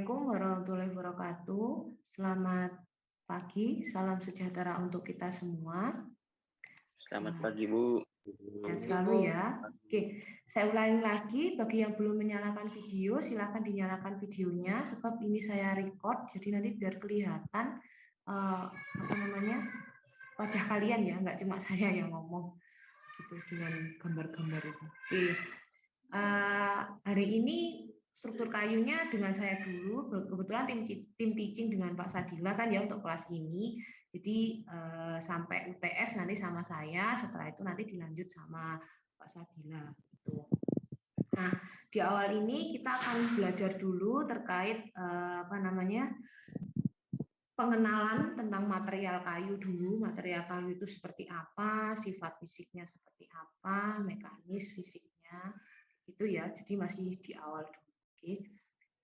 Assalamualaikum warahmatullahi wabarakatuh. Selamat pagi, salam sejahtera untuk kita semua. Selamat pagi, Bu. Sehat selalu ya. Oke, saya ulangi lagi. Bagi yang belum menyalakan video, silakan dinyalakan videonya. Sebab ini saya record, jadi nanti biar kelihatan wajah kalian ya, nggak cuma saya yang ngomong gitu dengan gambar-gambar itu. Oke, hari ini struktur kayunya dengan saya dulu, kebetulan tim teaching dengan Pak Sadila kan ya untuk kelas ini. Jadi sampai UTS nanti sama saya, setelah itu nanti dilanjut sama Pak Sadila gitu. Nah, di awal ini kita akan belajar dulu terkait pengenalan tentang material kayu dulu. Material kayu itu seperti apa, sifat fisiknya seperti apa, mekanis fisiknya. Itu ya, jadi masih di awal dulu. Oke,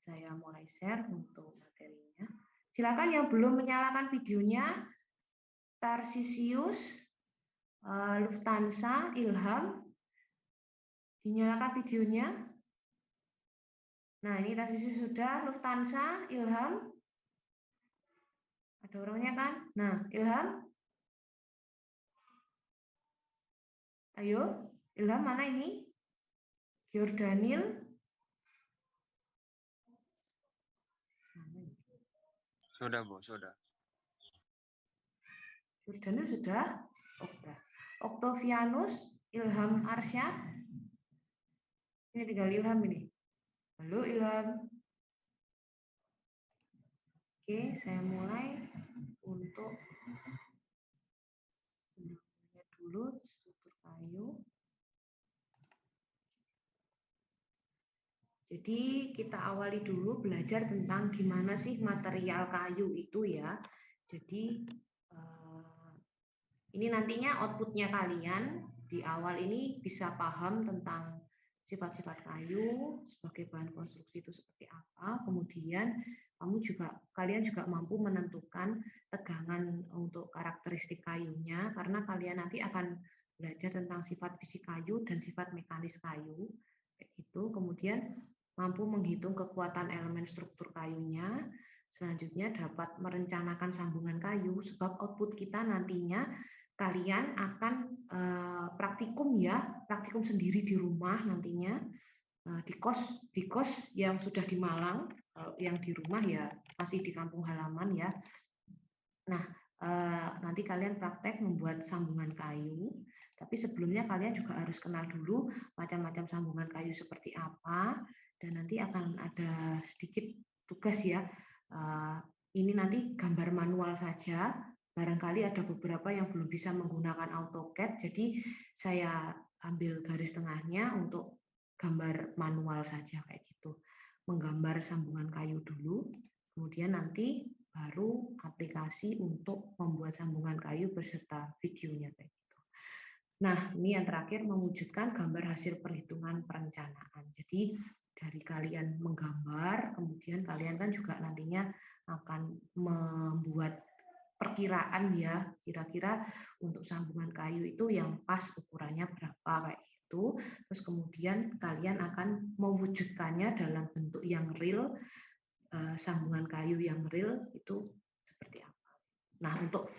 saya mulai share untuk materinya. Silakan yang belum menyalakan videonya, Tarsisius, Lufthansa, Ilham, dinyalakan videonya. Nah, ini Tarsisius sudah, Lufthansa, Ilham. Ada orangnya kan? Nah, Ilham. Ayo, Ilham mana ini? Giordanil. Sudah, Bu, sudah. Giordanil sudah? Oke. Octavianus, Ilham Arsyad. Ini tinggal Ilham ini. Halo Ilham. Oke, saya mulai untuk dulu struktur kayu. Jadi kita awali dulu belajar tentang gimana sih material kayu itu ya. Jadi ini nantinya outputnya kalian di awal ini bisa paham tentang sifat-sifat kayu sebagai bahan konstruksi itu seperti apa. Kemudian kalian juga mampu menentukan tegangan untuk karakteristik kayunya karena kalian nanti akan belajar tentang sifat fisik kayu dan sifat mekanis kayu kayak gitu. Kemudian mampu menghitung kekuatan elemen struktur kayunya. Selanjutnya dapat merencanakan sambungan kayu sebab output kita nantinya kalian akan praktikum ya, praktikum sendiri di rumah nantinya di kos yang sudah di Malang, yang di rumah ya masih di kampung halaman ya. Nah, nanti kalian praktek membuat sambungan kayu, tapi sebelumnya kalian juga harus kenal dulu macam-macam sambungan kayu seperti apa, dan nanti akan ada sedikit tugas ya. Ini nanti gambar manual saja, barangkali ada beberapa yang belum bisa menggunakan AutoCAD, jadi saya ambil garis tengahnya untuk gambar manual saja kayak gitu. Menggambar sambungan kayu dulu, kemudian nanti baru aplikasi untuk membuat sambungan kayu beserta videonya kayak gitu. Nah, ini yang terakhir mewujudkan gambar hasil perhitungan perencanaan. Jadi dari kalian menggambar, kemudian kalian kan juga nantinya akan membuat perkiraan ya, kira-kira untuk sambungan kayu itu yang pas ukurannya berapa kayak gitu. Terus kemudian kalian akan mewujudkannya dalam bentuk yang real, sambungan kayu yang real itu seperti apa. Nah, untuk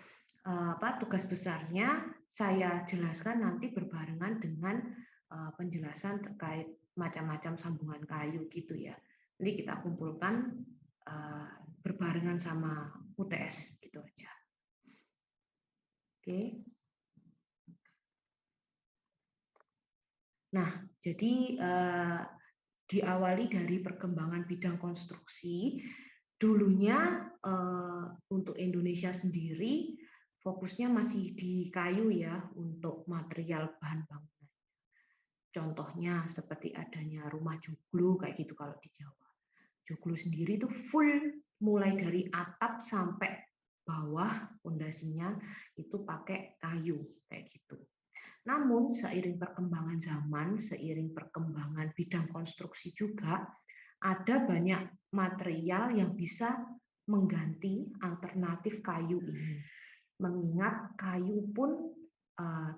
tugas besarnya saya jelaskan nanti berbarengan dengan penjelasan terkait macam-macam sambungan kayu gitu ya. Nanti kita kumpulkan berbarengan sama UTS gitu aja. Oke. Nah, jadi diawali dari perkembangan bidang konstruksi. Dulunya untuk Indonesia sendiri fokusnya masih di kayu ya untuk material bahan bangunan. Contohnya seperti adanya rumah joglo kayak gitu kalau di Jawa. Joglo sendiri itu full mulai dari atap sampai bawah pondasinya itu pakai kayu kayak gitu. Namun seiring perkembangan zaman, seiring perkembangan bidang konstruksi juga ada banyak material yang bisa mengganti alternatif kayu ini. Mengingat kayu pun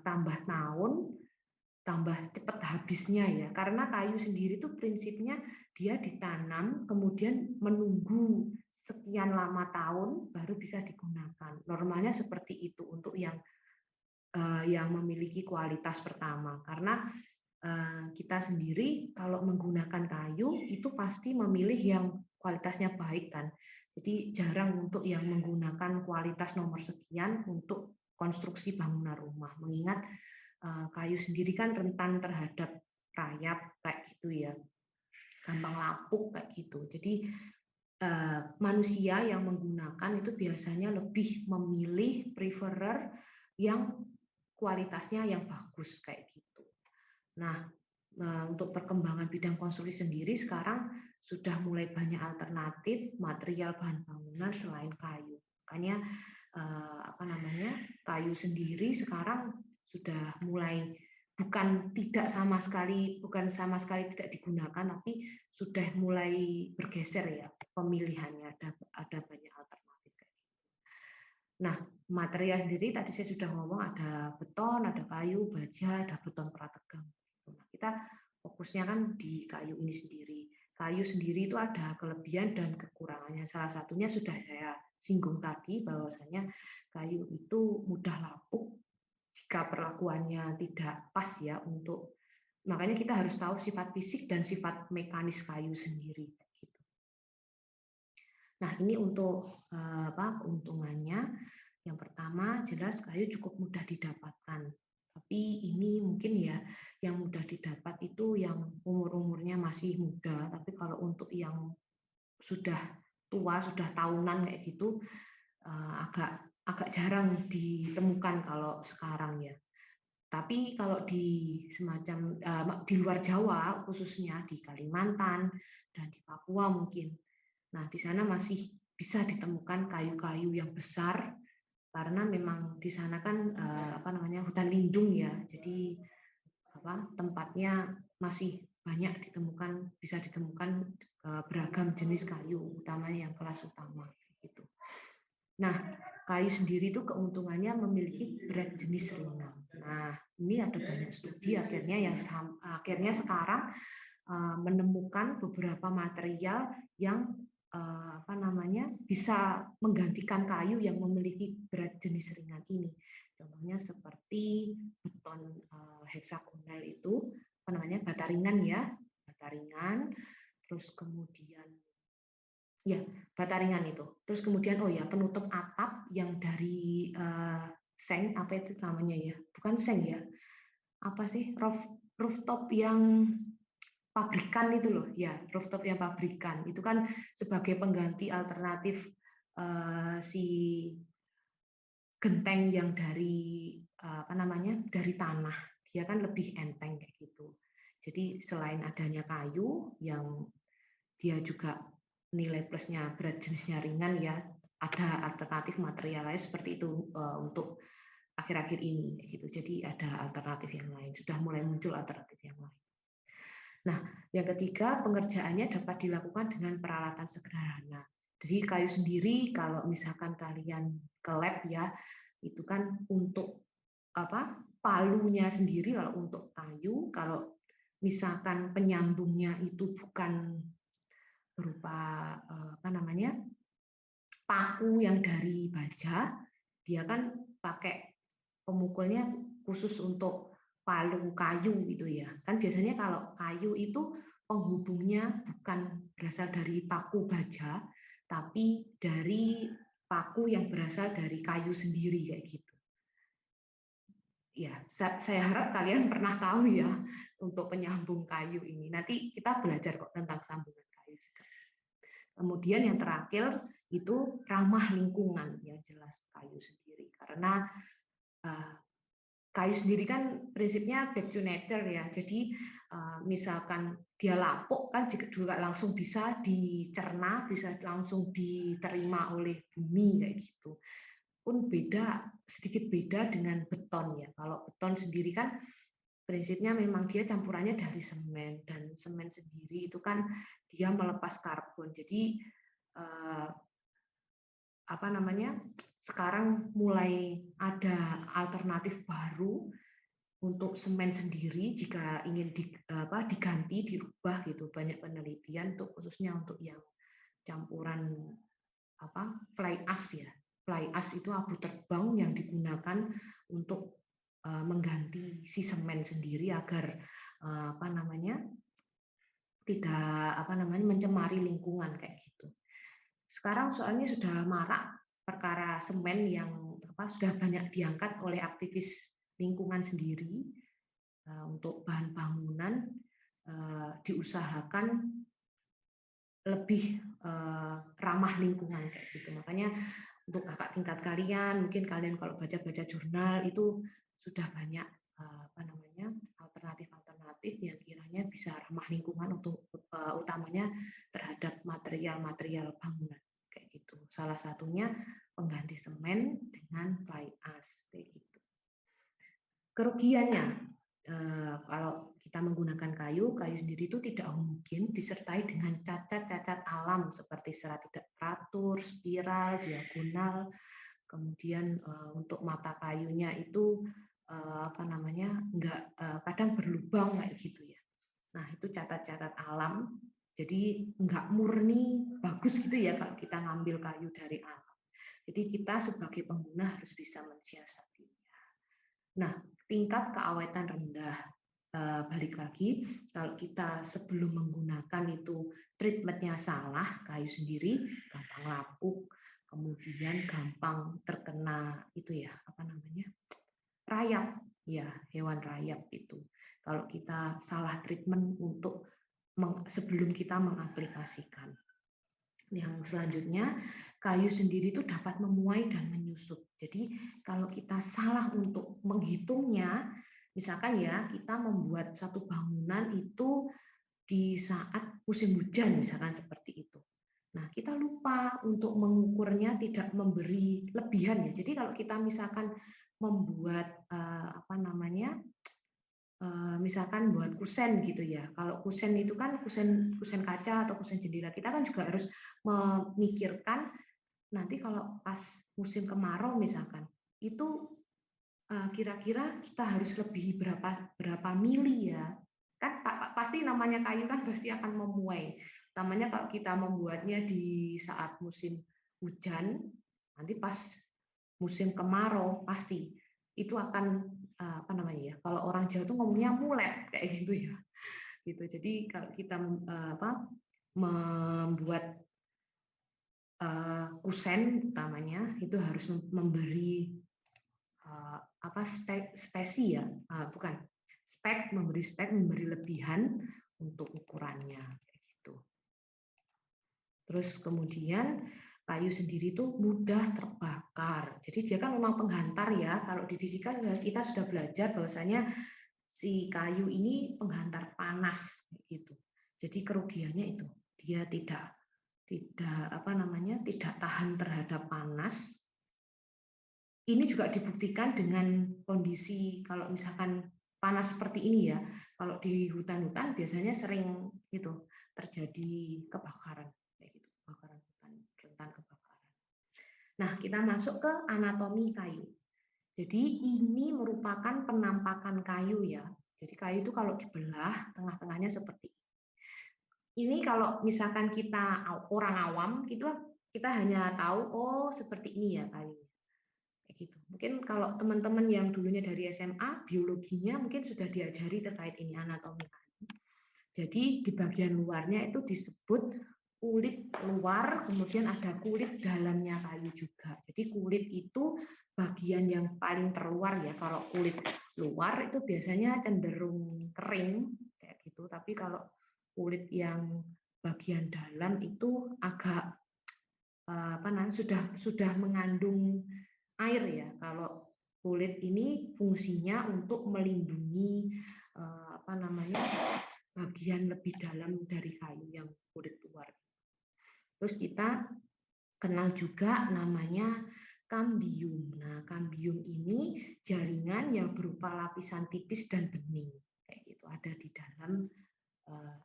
tambah tahun tambah cepat habisnya ya, karena kayu sendiri itu prinsipnya dia ditanam kemudian menunggu sekian lama tahun baru bisa digunakan. Normalnya seperti itu untuk yang memiliki kualitas pertama, karena kita sendiri kalau menggunakan kayu itu pasti memilih yang kualitasnya baik kan. Jadi jarang untuk yang menggunakan kualitas nomor sekian untuk konstruksi bangunan rumah, mengingat kayu sendiri kan rentan terhadap rayap kayak gitu ya, gampang lapuk kayak gitu. Jadi manusia yang menggunakan itu biasanya lebih memilih preferer yang kualitasnya yang bagus kayak gitu. Nah, untuk perkembangan bidang konstruksi sendiri sekarang sudah mulai banyak alternatif material bahan bangunan selain kayu. Makanya kayu sendiri sekarang sudah mulai bukan sama sekali tidak digunakan, tapi sudah mulai bergeser ya pemilihannya, ada banyak alternatif. Nah, material sendiri tadi saya sudah ngomong ada beton, ada kayu, baja, ada beton prategang. Nah, kita fokusnya kan di kayu ini sendiri. Kayu sendiri itu ada kelebihan dan kekurangannya. Salah satunya sudah saya singgung tadi, bahwasanya kayu itu mudah lapuk jika perlakuannya tidak pas ya, untuk makanya kita harus tahu sifat fisik dan sifat mekanis kayu sendiri. Gitu. Nah, ini untuk keuntungannya. Yang pertama, jelas kayu cukup mudah didapatkan. Tapi ini mungkin ya, yang mudah didapat itu yang umur-umurnya masih muda. Tapi kalau untuk yang sudah tua, sudah tahunan kayak gitu, agak jarang ditemukan kalau sekarang ya. Tapi kalau di di luar Jawa, khususnya di Kalimantan dan di Papua mungkin, nah di sana masih bisa ditemukan kayu-kayu yang besar, karena memang di sana kan hutan lindung ya, jadi tempatnya masih banyak bisa ditemukan beragam jenis kayu, utamanya yang kelas utama gitu. Nah, kayu sendiri itu keuntungannya memiliki berat jenis ringan. Nah, ini ada banyak studi akhirnya sekarang menemukan beberapa material yang bisa menggantikan kayu yang memiliki berat jenis ringan ini. Contohnya seperti beton heksagonal itu, bata ringan ya, bata ringan. Terus kemudian bata ringan itu. Terus kemudian penutup atap yang dari seng, apa itu namanya ya? Bukan seng ya. Apa sih? Rooftop yang pabrikan itu loh, ya, rooftop yang pabrikan itu kan sebagai pengganti alternatif si genteng yang dari dari tanah, dia kan lebih enteng kayak gitu. Jadi selain adanya kayu yang dia juga nilai plusnya berat jenisnya ringan ya, ada alternatif material lain seperti itu untuk akhir-akhir ini gitu. Jadi ada alternatif yang lain, sudah mulai muncul alternatif yang lain. Nah, yang ketiga, pengerjaannya dapat dilakukan dengan peralatan sederhana. Jadi kayu sendiri, kalau misalkan kalian ke lab ya, itu kan untuk palunya sendiri. Kalau untuk kayu, kalau misalkan penyambungnya itu bukan berupa paku yang dari baja, dia kan pakai pemukulnya khusus untuk palu kayu gitu ya. Kan biasanya kalau kayu itu penghubungnya bukan berasal dari paku baja, tapi dari paku yang berasal dari kayu sendiri kayak gitu. Ya, saya harap kalian pernah tahu ya untuk penyambung kayu ini. Nanti kita belajar kok tentang sambungan kayu juga. Kemudian yang terakhir itu ramah lingkungan, ya jelas kayu sendiri, karena kayu sendiri kan prinsipnya back to nature ya. Jadi misalkan dia lapuk kan juga langsung bisa dicerna, bisa langsung diterima oleh bumi kayak gitu. Pun sedikit beda dengan beton ya. Kalau beton sendiri kan prinsipnya memang dia campurannya dari semen, dan semen sendiri itu kan dia melepas karbon. Jadi sekarang mulai ada alternatif baru untuk semen sendiri jika ingin diganti, dirubah gitu, banyak penelitian untuk khususnya untuk yang campuran fly ash ya. Fly ash itu abu terbang yang digunakan untuk mengganti si semen sendiri agar tidak mencemari lingkungan kayak gitu. Sekarang soalnya sudah marak perkara semen yang sudah banyak diangkat oleh aktivis lingkungan sendiri untuk bahan bangunan diusahakan lebih ramah lingkungan kayak gitu. Makanya untuk kakak tingkat kalian, mungkin kalian kalau baca-baca jurnal itu sudah banyak alternatif-alternatif yang kiranya bisa ramah lingkungan untuk utamanya terhadap material-material bangunan kayak gitu. Salah satunya pengganti semen dengan fly ash kayak gitu. Kerugiannya kalau kita menggunakan kayu sendiri itu tidak homogen, disertai dengan cacat-cacat alam seperti serat tidak teratur, spiral, diagonal. Kemudian untuk mata kayunya itu kadang berlubang kayak gitu ya. Nah, itu catat-catat alam. Jadi nggak murni bagus gitu ya kalau kita ngambil kayu dari alam. Jadi kita sebagai pengguna harus bisa mensiasatinya. Nah, tingkat keawetan rendah. Balik lagi, kalau kita sebelum menggunakan itu treatmentnya salah, kayu sendiri gampang lapuk, kemudian gampang terkena itu ya rayap ya, hewan rayap itu. Kalau kita salah treatment untuk sebelum kita mengaplikasikan. Yang selanjutnya, kayu sendiri itu dapat memuai dan menyusut. Jadi kalau kita salah untuk menghitungnya, misalkan ya kita membuat satu bangunan itu di saat musim hujan, misalkan seperti itu. Nah, kita lupa untuk mengukurnya, tidak memberi lebihan ya. Jadi kalau kita misalkan membuat misalkan buat kusen gitu ya. Kalau kusen itu kan kusen kaca atau kusen jendela, kita kan juga harus memikirkan nanti kalau pas musim kemarau misalkan itu kira-kira kita harus lebih berapa mili ya. Kan pasti namanya kayu kan pasti akan memuai. Utamanya kalau kita membuatnya di saat musim hujan, nanti pas musim kemarau pasti itu akan kalau orang Jawa tuh ngomongnya mulet kayak gitu ya. Gitu. Jadi kalau kita membuat kusen utamanya itu harus memberi memberi lebihan untuk ukurannya kayak gitu. Terus kemudian kayu sendiri itu mudah terbakar. Jadi dia kan memang penghantar ya. Kalau di fisika kita sudah belajar bahwasanya si kayu ini penghantar panas gitu. Jadi kerugiannya itu dia tidak tahan terhadap panas. Ini juga dibuktikan dengan kondisi kalau misalkan panas seperti ini ya. Kalau di hutan-hutan biasanya sering itu terjadi kebakaran kayak gitu, kebakaran hutan, rentan kebakaran. Nah, kita masuk ke anatomi kayu. Jadi ini merupakan penampakan kayu ya. Jadi kayu itu kalau dibelah tengah-tengahnya seperti ini. Ini kalau misalkan kita orang awam gitu kita hanya tahu oh seperti ini ya kayu. Kayak gitu. Mungkin kalau teman-teman yang dulunya dari SMA, biologinya mungkin sudah diajari terkait ini anatomi kayu. Jadi di bagian luarnya itu disebut kulit luar, kemudian ada kulit dalamnya kayu juga. Jadi kulit itu bagian yang paling terluar ya. Kalau kulit luar itu biasanya cenderung kering kayak gitu, tapi kalau kulit yang bagian dalam itu agak sudah mengandung air ya. Kalau kulit ini fungsinya untuk melindungi bagian lebih dalam dari kayu yang kulit luar. Terus kita kenal juga namanya kambium. Nah, kambium ini jaringan yang berupa lapisan tipis dan bening kayak gitu. Ada di dalam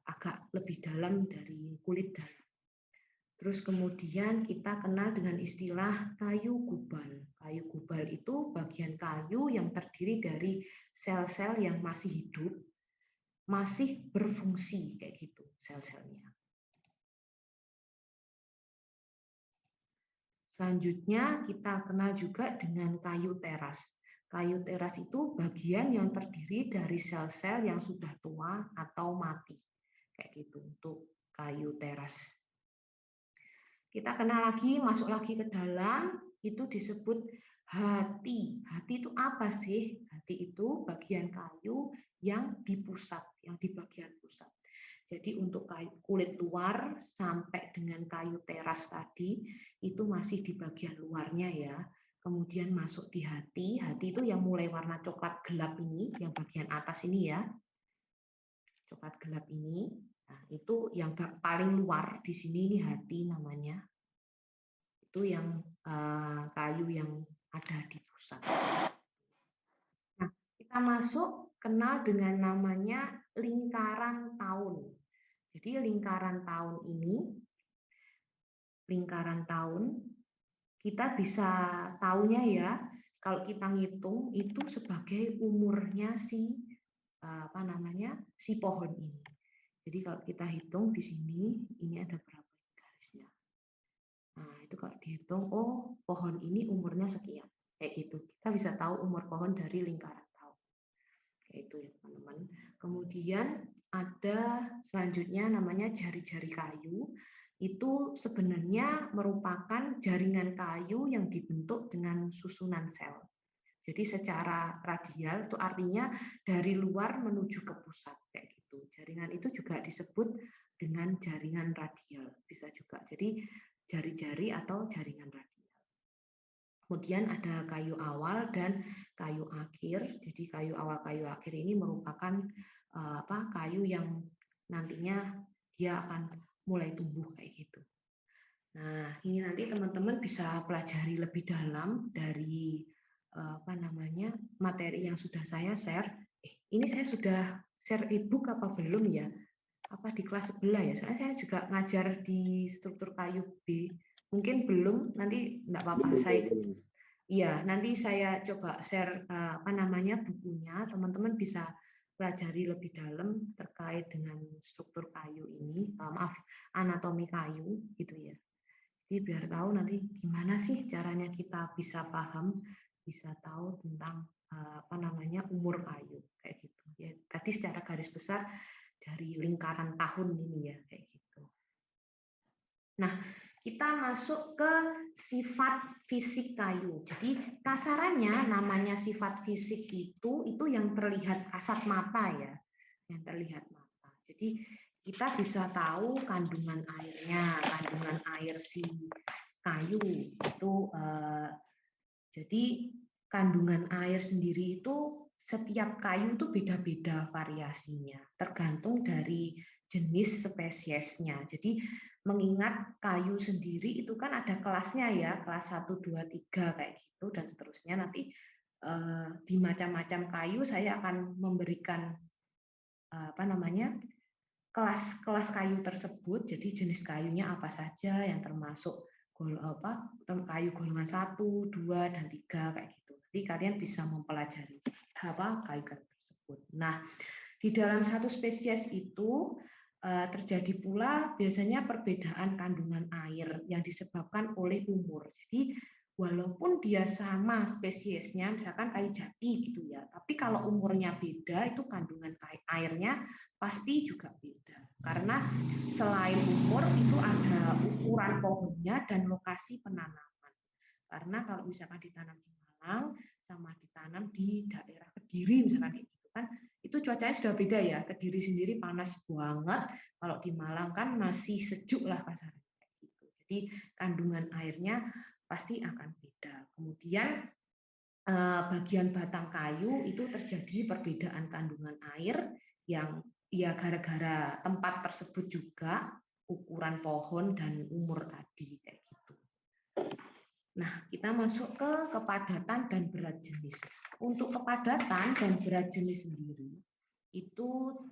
agak lebih dalam dari kulit dalam. Terus kemudian kita kenal dengan istilah kayu gubal. Kayu gubal itu bagian kayu yang terdiri dari sel-sel yang masih hidup, masih berfungsi kayak gitu sel-selnya. Selanjutnya kita kenal juga dengan kayu teras. Kayu teras itu bagian yang terdiri dari sel-sel yang sudah tua atau mati. Kayak gitu untuk kayu teras. Kita kenal lagi, masuk lagi ke dalam, itu disebut hati. Hati itu apa sih? Hati itu bagian kayu yang di pusat, yang di bagian pusat. Jadi untuk kayu kulit luar sampai dengan kayu teras tadi itu masih di bagian luarnya ya. Kemudian masuk di hati. Hati itu yang mulai warna coklat gelap ini, yang bagian atas ini ya. Coklat gelap ini. Nah, itu yang paling luar di sini ini hati namanya. Itu yang kayu yang ada di pusat. Nah, kita masuk kenal dengan namanya lingkaran tahun. Jadi lingkaran tahun kita bisa tahunya ya kalau kita ngitung itu sebagai umurnya si pohon ini. Jadi kalau kita hitung di sini ini ada berapa garisnya. Nah, itu kalau dihitung oh pohon ini umurnya sekian. Kayak gitu. Kita bisa tahu umur pohon dari lingkaran tahun. Kayak itu ya, teman-teman. Kemudian ada selanjutnya namanya jari-jari kayu. Itu sebenarnya merupakan jaringan kayu yang dibentuk dengan susunan sel. Jadi secara radial itu artinya dari luar menuju ke pusat kayak gitu. Jaringan itu juga disebut dengan jaringan radial bisa juga. Jadi jari-jari atau jaringan radial. Kemudian ada kayu awal dan kayu akhir. Jadi kayu awal, kayu akhir ini merupakan kayu yang nantinya dia akan mulai tumbuh kayak gitu. Nah, ini nanti teman-teman bisa pelajari lebih dalam dari materi yang sudah saya share. Ini saya sudah share e-book apa belum ya? Apa di kelas sebelah ya? Soalnya saya juga ngajar di struktur kayu B. Mungkin belum, nanti enggak apa-apa. Nanti saya coba share bukunya. Teman-teman bisa pelajari lebih dalam terkait dengan struktur kayu ini. Anatomi kayu gitu ya. Jadi biar tahu nanti gimana sih caranya kita bisa paham, bisa tahu tentang umur kayu kayak gitu. Ya, tadi secara garis besar dari lingkaran tahun ini ya kayak gitu. Nah, kita masuk ke sifat fisik kayu. Jadi kasarannya namanya sifat fisik itu yang terlihat kasat mata ya, yang terlihat mata. Jadi kita bisa tahu kandungan airnya, kandungan air si kayu itu. Jadi kandungan air sendiri itu setiap kayu itu beda-beda variasinya, tergantung dari jenis spesiesnya. Jadi mengingat kayu sendiri itu kan ada kelasnya ya, kelas 1, 2, 3 kayak gitu dan seterusnya. Nanti di macam-macam kayu saya akan memberikan kelas-kelas kayu tersebut. Jadi jenis kayunya apa saja yang termasuk kayu golongan 1, 2, dan 3 kayak gitu. Nanti kalian bisa mempelajari kayu tersebut. Nah, di dalam satu spesies itu terjadi pula biasanya perbedaan kandungan air yang disebabkan oleh umur. Jadi walaupun dia sama spesiesnya, misalkan kayu jati gitu ya, tapi kalau umurnya beda itu kandungan airnya pasti juga beda. Karena selain umur itu ada ukuran pohonnya dan lokasi penanaman. Karena kalau misalkan ditanam di Malang sama ditanam di daerah Kediri misalkan kayak gitu kan, itu cuacanya sudah beda ya. Kediri sendiri panas banget, kalau di Malang kan masih sejuk lah kasarnya kayak gitu. Jadi kandungan airnya pasti akan beda. Kemudian bagian batang kayu itu terjadi perbedaan kandungan air yang ya gara-gara tempat tersebut juga, ukuran pohon dan umur tadi kayak gitu. Nah, kita masuk ke kepadatan dan berat jenis. Untuk kepadatan dan berat jenis sendiri itu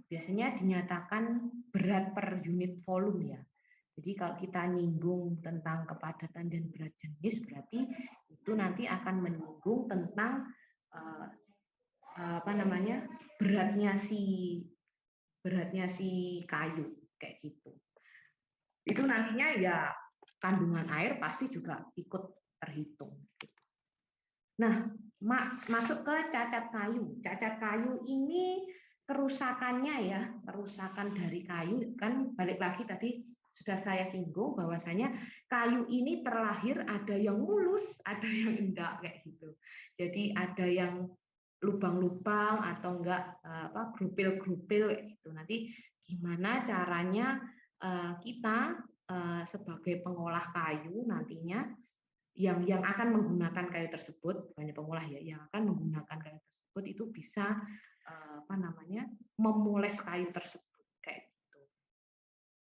biasanya dinyatakan berat per unit volume ya. Jadi kalau kita nyinggung tentang kepadatan dan berat jenis, berarti itu nanti akan menyinggung tentang apa namanya, beratnya si kayu kayak gitu. Itu nantinya ya kandungan air pasti juga ikut terhitung. Nah, masuk ke cacat kayu. Cacat kayu ini kerusakannya ya, kerusakan dari kayu kan balik lagi tadi sudah saya singgung bahwasanya kayu ini terlahir ada yang mulus, ada yang enggak kayak gitu. Jadi ada yang lubang-lubang atau enggak grupil-grupil gitu. Nanti gimana caranya kita sebagai pengolah kayu nantinya yang akan menggunakan kayu tersebut, bukannya pengolah ya, yang akan menggunakan kayu tersebut itu bisa memoles kayu tersebut kayak gitu.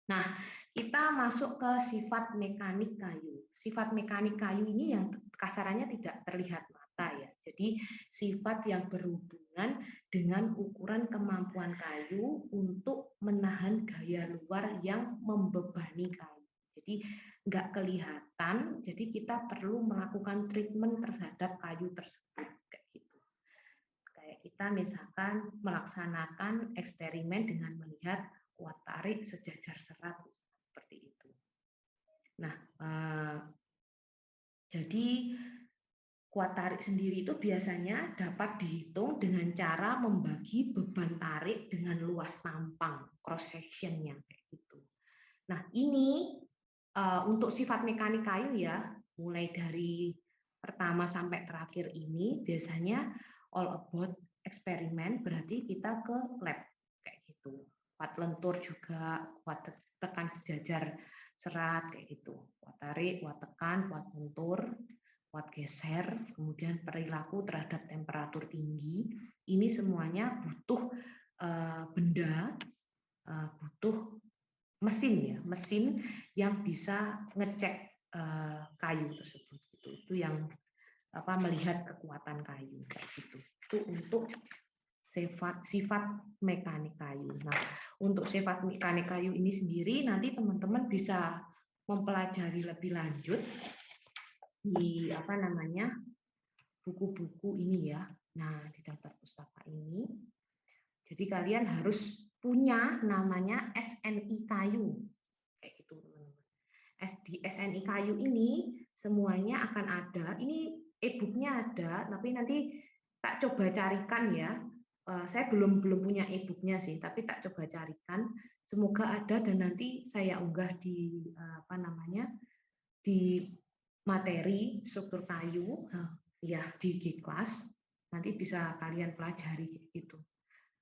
Nah, kita masuk ke sifat mekanik kayu. Sifat mekanik kayu ini yang kasarannya tidak terlihat mata ya. Jadi sifat yang berhubungan dengan ukuran kemampuan kayu untuk menahan gaya luar yang membebani kayu. Jadi nggak kelihatan, jadi kita perlu melakukan treatment terhadap kayu tersebut kayak gitu. Kayak kita misalkan melaksanakan eksperimen dengan melihat kuat tarik sejajar serat seperti itu. Nah, jadi kuat tarik sendiri itu biasanya dapat dihitung dengan cara membagi beban tarik dengan luas tampang cross sectionnya kayak gitu. Nah, ini untuk sifat mekanik kayu ya, mulai dari pertama sampai terakhir ini biasanya all about eksperimen, berarti kita ke lab kayak gitu. Kuat lentur juga, kuat tekan sejajar serat kayak gitu. Kuat tarik, kuat tekan, kuat lentur, kuat geser, kemudian perilaku terhadap temperatur tinggi. Ini semuanya butuh benda, butuh mesin ya, mesin yang bisa ngecek kayu tersebut. Itu yang melihat kekuatan kayu kayak gitu. Itu untuk sifat mekanik kayu. Nah, untuk sifat mekanik kayu ini sendiri nanti teman-teman bisa mempelajari lebih lanjut di buku-buku ini ya. Nah, di daftar pustaka ini. Jadi kalian harus punya namanya SNI kayu. Kayak gitu, teman-teman. Di SNI kayu ini semuanya akan ada. Ini e-booknya ada, tapi nanti tak coba carikan ya. Saya belum punya e-booknya sih, tapi tak coba carikan. Semoga ada dan nanti saya unggah di di materi struktur kayu ya di G-Class. Nanti bisa kalian pelajari gitu.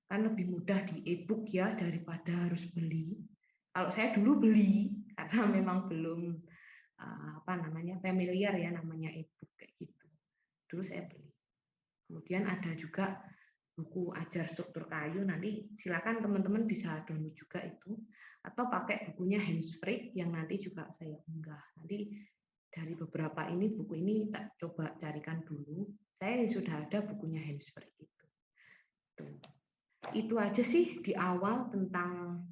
Kan lebih mudah di e-book ya daripada harus beli. Kalau saya dulu beli karena memang belum familiar ya namanya e-book kayak gitu. Dulu saya beli. Kemudian ada juga buku ajar struktur kayu, nanti silakan teman-teman bisa download juga itu atau pakai bukunya Handsfree yang nanti juga saya unggah. Nanti dari beberapa ini buku ini tak coba carikan dulu. Saya sudah ada bukunya Handsfree itu. Itu aja sih di awal tentang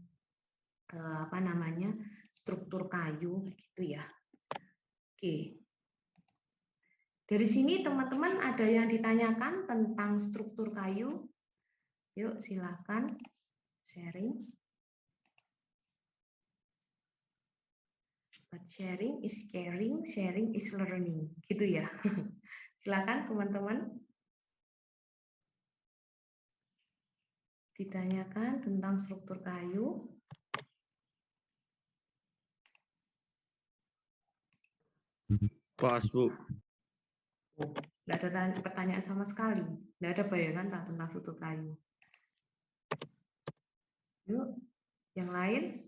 struktur kayu gitu ya. Oke. Dari sini teman-teman ada yang ditanyakan tentang struktur kayu? Yuk silakan sharing. But sharing is caring, sharing is learning. Gitu ya. Silakan teman-teman. Ditanyakan tentang struktur kayu. Pas, Bu. Nggak ada pertanyaan sama sekali. Nggak ada bayangan tentang struktur kayu. Yuk, yang lain.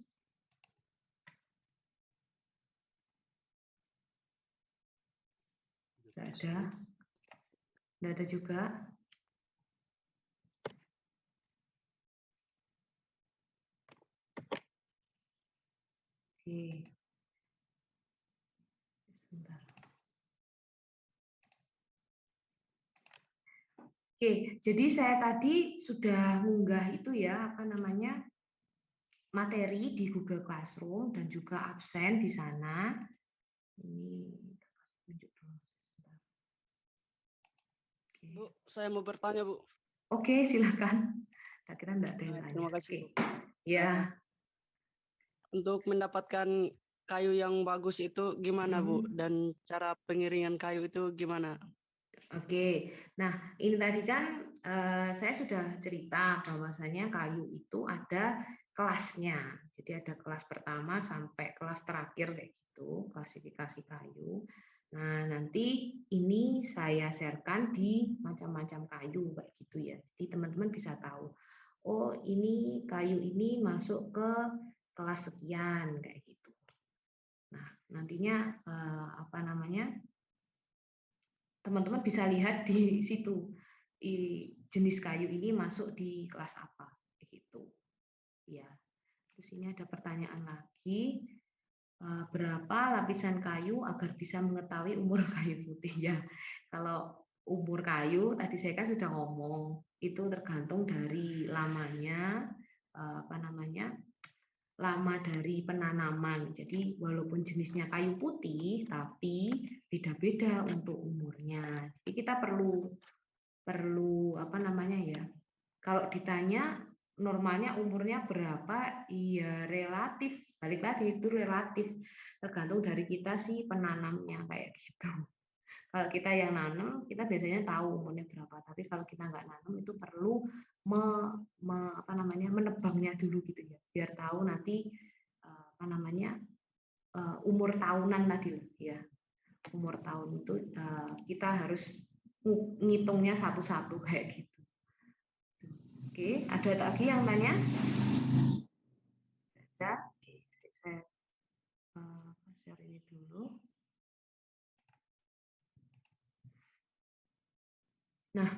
Nggak ada. Nggak ada juga. Oke. Sebentar. Oke, jadi saya tadi sudah munggah itu ya, materi di Google Classroom dan juga absen di sana. Ini tunjuk dulu. Bu, saya mau bertanya, Bu. Oke, silakan. Tak kira enggak ada yang tanya. Terima kasih, Bu. Ya. Untuk mendapatkan kayu yang bagus itu gimana, Bu? Dan cara pengiringan kayu itu gimana? Oke, nah ini tadi kan saya sudah cerita bahwasanya kayu itu ada kelasnya. Jadi ada kelas pertama sampai kelas terakhir kayak gitu, klasifikasi kayu. Nah, nanti ini saya sharekan di macam-macam kayu kayak gitu ya. Jadi teman-teman bisa tahu, oh ini kayu ini masuk ke kelas sekian kayak gitu. Nah, nantinya apa namanya? Teman-teman bisa lihat di situ jenis kayu ini masuk di kelas apa gitu ya. Terus ini ada pertanyaan lagi, berapa lapisan kayu agar bisa mengetahui umur kayu putih ya. Kalau umur kayu tadi saya kan sudah ngomong itu tergantung dari lamanya apa namanya lama dari penanaman. Jadi walaupun jenisnya kayu putih, tapi beda-beda untuk umurnya. Jadi kita perlu apa namanya ya? Kalau ditanya normalnya umurnya berapa? Iya relatif. Balik lagi itu relatif. Tergantung dari kita sih penanamnya kayak gitu. Kalau kita yang nanam, kita biasanya tahu umurnya berapa. Tapi kalau kita nggak nanam, itu perlu apa namanya menebangnya dulu gitu ya, biar tahu nanti apa namanya umur tahunan tadi ya. Umur tahun itu kita harus ngitungnya satu-satu kayak gitu. Oke, ada lagi yang tanya? Ada? Oke, saya share ini dulu. Nah,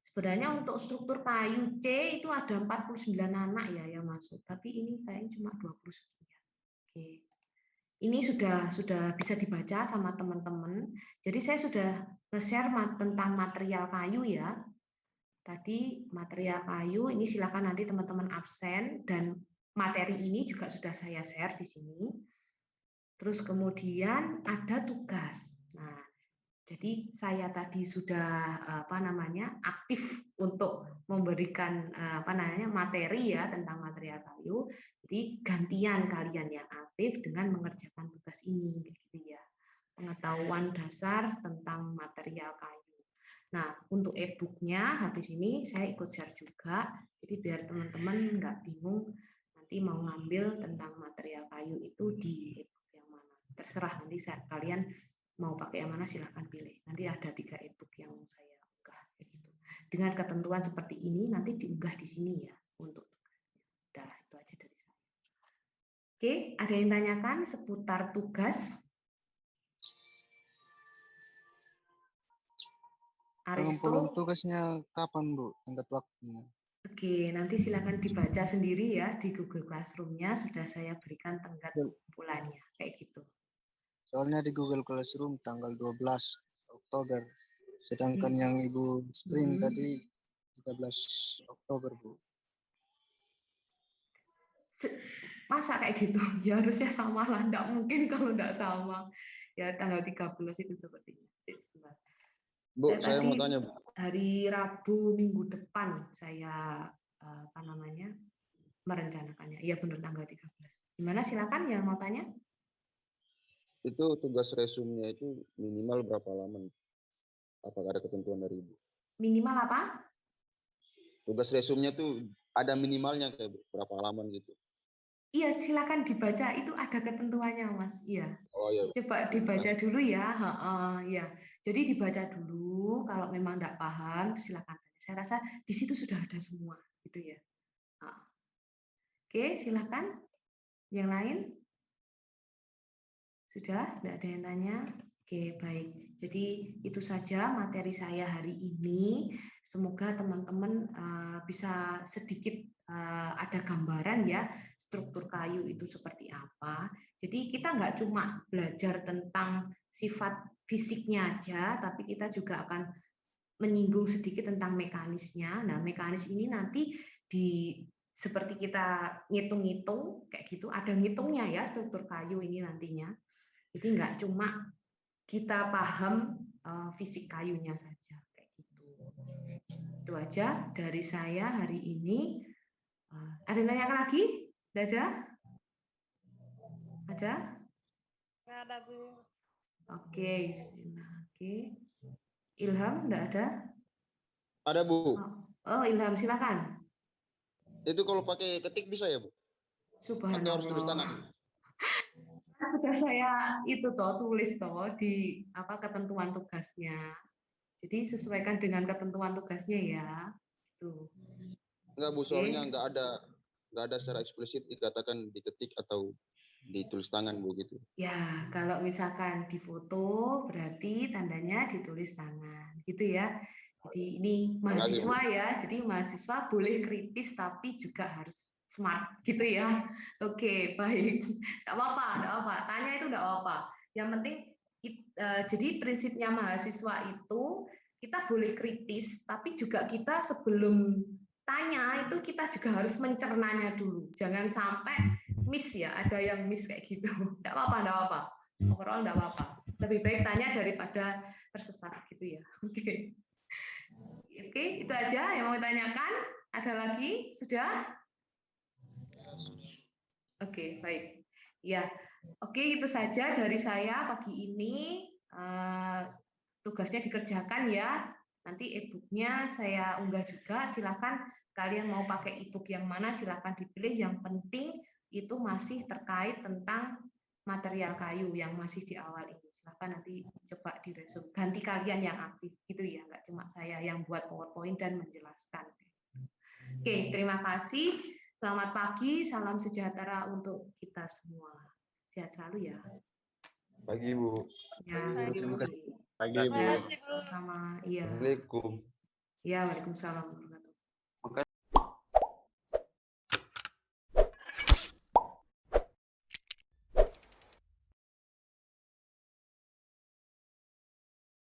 sebenarnya untuk struktur kayu C itu ada 49 anak ya yang masuk, tapi ini kayaknya cuma 20 sekian. Oke. Ini sudah bisa dibaca sama teman-teman. Jadi saya sudah nge-share tentang material kayu ya. Tadi material kayu ini silakan nanti teman-teman absen dan materi ini juga sudah saya share di sini. Terus kemudian ada tugas. Nah, jadi saya tadi sudah apa namanya aktif untuk memberikan apa namanya materi ya tentang material kayu. Jadi gantian kalian yang aktif dengan mengerjakan tugas ini, gitu ya. Pengetahuan dasar tentang material kayu. Nah, untuk e-booknya habis ini saya ikut share juga. Jadi biar teman-teman nggak bingung nanti mau ngambil tentang material kayu itu di e-book yang mana. Terserah nanti kalian mau pakai yang mana silahkan pilih. Nanti ada 3 e-book yang saya unggah gitu. Dengan ketentuan seperti ini nanti diunggah di sini ya untuk tugasnya. Udah itu aja dari saya. Oke, ada yang tanyakan seputar tugas? Pengumpulan tugasnya kapan, Bu? Tenggat waktunya. Oke, nanti silakan dibaca sendiri ya di Google Classroom-nya sudah saya berikan tenggat pengumpulannya kayak gitu. Soalnya di Google Classroom tanggal 12 Oktober. Sedangkan yang Ibu stream tadi 13 Oktober, Bu. Masa kayak gitu? Ya harusnya sama lah, enggak mungkin kalau enggak sama. Ya tanggal 13 itu sepertinya. Bu, saya mau tanya, Bu. Hari Rabu minggu depan saya apa namanya merencanakannya. Iya benar tanggal 13. Gimana silakan yang mau tanya? Itu tugas resumnya itu minimal berapa lama? Apakah ada ketentuan dari Ibu? Minimal apa? Tugas resumnya tuh ada minimalnya kayak berapa halaman gitu. Iya, silakan dibaca. Itu ada ketentuannya, Mas. Iya. Oh iya. Coba dibaca dulu ya. Ya. Jadi dibaca dulu. Kalau memang enggak paham, silakan. Saya rasa di situ sudah ada semua, gitu ya. Oke, silakan. Yang lain? Sudah? Enggak ada yang tanya? Oke, baik. Jadi itu saja materi saya hari ini. Semoga teman-teman bisa sedikit ada gambaran ya struktur kayu itu seperti apa. Jadi kita nggak cuma belajar tentang sifat fisiknya aja, tapi kita juga akan menyinggung sedikit tentang mekanisnya. Nah, mekanis ini nanti seperti kita ngitung-ngitung kayak gitu, ada ngitungnya ya struktur kayu ini nantinya. Jadi nggak cuma kita paham fisik kayunya saja kayak gitu. Itu aja dari saya hari ini. Ada yang tanyakan lagi? Tidak ada? Ada? Nggak ada, Bu. Oke, oke. Ilham, enggak ada? Ada, Bu. Oh, Ilham, silakan. Itu kalau pakai ketik bisa ya, Bu? Atau harus tulis tangan? Sudah saya itu tulis di ketentuan tugasnya. Jadi sesuaikan dengan ketentuan tugasnya ya. Tuh. Enggak, Bu, soalnya enggak ada secara eksplisit dikatakan diketik atau ditulis tangan, Bu, gitu. Ya, kalau misalkan difoto berarti tandanya ditulis tangan, gitu ya. Jadi ini mahasiswa ya, jadi mahasiswa boleh kritis tapi juga harus smart, gitu ya. Oke, baik. Nggak apa-apa. Tanya itu nggak apa-apa. Yang penting, jadi prinsipnya mahasiswa itu kita boleh kritis, tapi juga kita sebelum tanya itu kita juga harus mencernanya dulu. Jangan sampai miss ya, ada yang miss kayak gitu. Nggak apa-apa. Overall nggak apa-apa. Lebih baik tanya daripada tersesat gitu ya. Oke. Oke, itu aja yang mau ditanyakan. Ada lagi? Sudah? Oke, baik. Ya, oke itu saja dari saya pagi ini. Tugasnya dikerjakan ya. Nanti e-booknya saya unggah juga. Silakan kalian mau pakai e-book yang mana silakan dipilih. Yang penting itu masih terkait tentang material kayu yang masih di awal ini. Silakan nanti coba diresum. Ganti kalian yang aktif gitu ya, nggak cuma saya yang buat PowerPoint dan menjelaskan. Oke, terima kasih. Selamat pagi, salam sejahtera untuk kita semua. Sehat selalu ya. Pagi, Bu. Ya, Terima kasih. Pagi, Bu. kasih, Bu. Sama, iya. Assalamualaikum. Ya, waalaikumsalam.